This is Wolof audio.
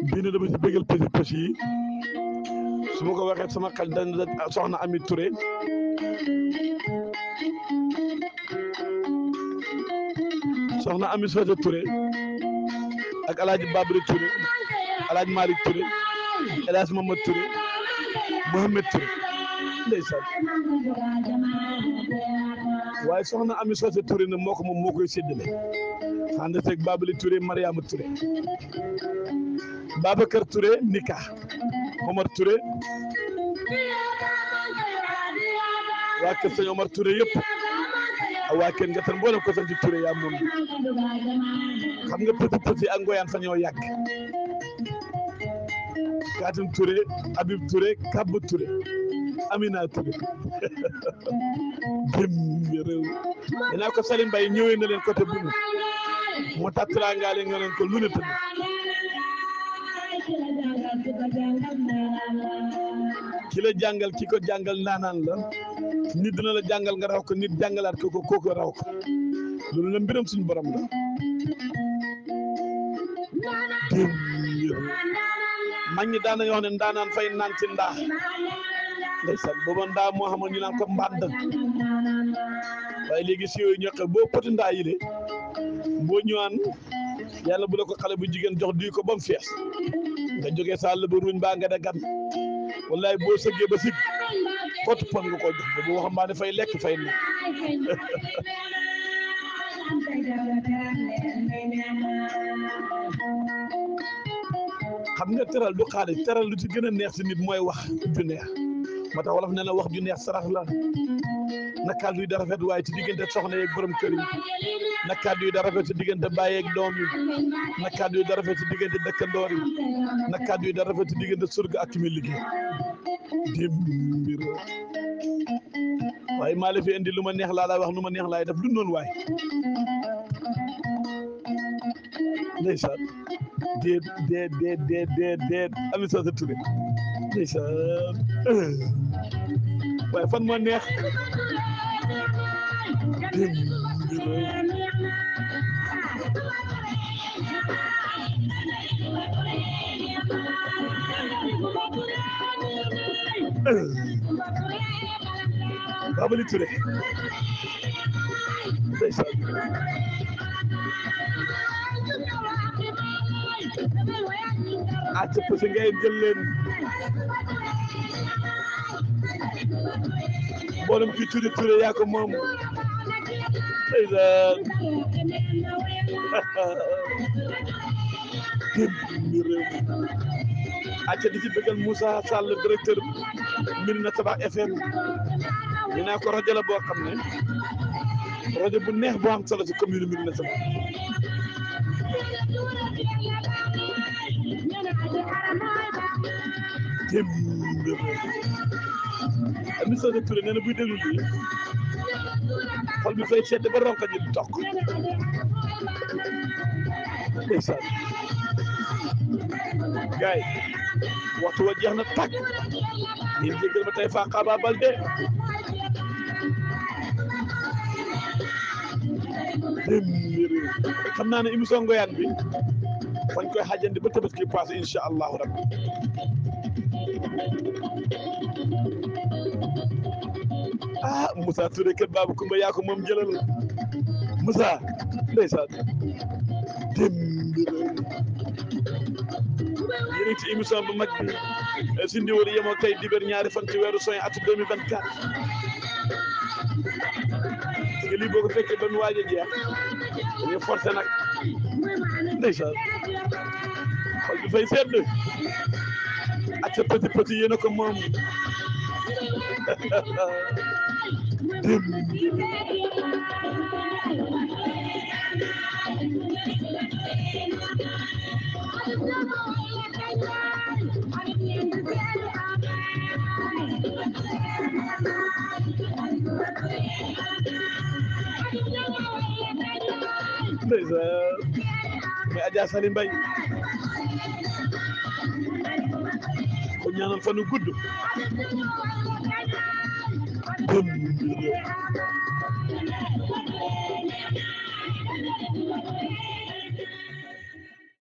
bii ne dama ci bëggal petit yi su ma ko waxee sama xel dañ soxna Ami Touré soxna Ami Sota Touré ak alaaji Babri Touré alaaji Malick Touré El Hadj Mamad Touré Mohamed Touré ndeysaan waaye soxna Ami Sota Touré ne moo ko moom moo koy séddale ànd seeg Babali Touré Mariama Touré Babacar Touré Nika Omar Touré waa kër sëñ Omar Touré yëpp waa kër nga tan mboolem ko sant Touré yaa moom xam nga petit ak ngoyaan fa ñoo yàgg Katim Touré Habib Touré Kabba Touré Amina Touré dem réew dinaa ko Salim Mbaye ñëwee na leen côté bu moo tax teraangaale nga leen ko lu ne tamit ki la jàngal ki ko jàngal naanaan la nit dina la jàngal nga raw ko nit jàngalaat ko kooku raw ko loolu la mbiram suñu borom la mag ñi daan nañu wax ne ndaanaan fay naan ci ndaa ndeysaan booba ndaa moo xamoon ñu naan ko mbànd waaye léegi si yooyu ñoxe boo poti ndaa yi de boo ñëwaan yàlla bu la ko xale bu jigéen jox duy ko ba mu fees nga jógee sa àll ba ruuñ baa nga da gan wallaay boo sëggee ba sig kottu pon nga koo jox ba bu waxambaane fay lekk fay na xam nga teral du xaalis teral lu ci gën a neex si nit mooy wax ju neex moo tax wolof nee na wax ju neex sarax la na kàddu yi da rafet waaye ci diggante soxna yeeg borom kër yi na kàddu yi da rafet ci diggante baay yeeg doom yi na kàddu yi da rafet ci diggante dëkkandoor yi na kàddu yi da rafet ci diggante surga ak ki muy liggéey dim mbir waaye maa la fi indi lu ma neex laa lay wax nu ma neex laay def du noonu waay ndeysaan déet Ami Sota Touré ndeysaan waaye fan moo neex dim Babali Touré ndeysaan acca parce que ngay jël leen mboolem ki Touré Touré yaa ko moom ndeysaan acca di ci bëggal Moussa Sall directeur Médina Tabax FM ñu naa ko rajo la boo xam ne rajo bu neex boo am solo ci commune Médina Tabax Ami Sota Touré nee na buy déglu lii xol bi fay sedd ba ronka ji di toq ndeysaan gaay waxtu wa jeex na tàkk ngeen jéggal ma tey faa xaaba balde xam naa ne émission ngoyaan bi fañ koy xajandi ba tabaski passé incha allahu rabbi Moussa Touré kër Baba Kumba yaa ko moom jëlal Moussa ndeysaan yéen a ngi ci émission bu mag bi si ndiwal yemoo tey dibéer ñaari fan ci weeru soin atu 2024 nga lii boo ko fekkee ba mu waaj a jeex dañuy forcé nag ndeysaan xol bi fay sedd ak sa petit yéen a ko moom ndeysaan mais Adja Salim Mbaye ko ñaanal fanu gudd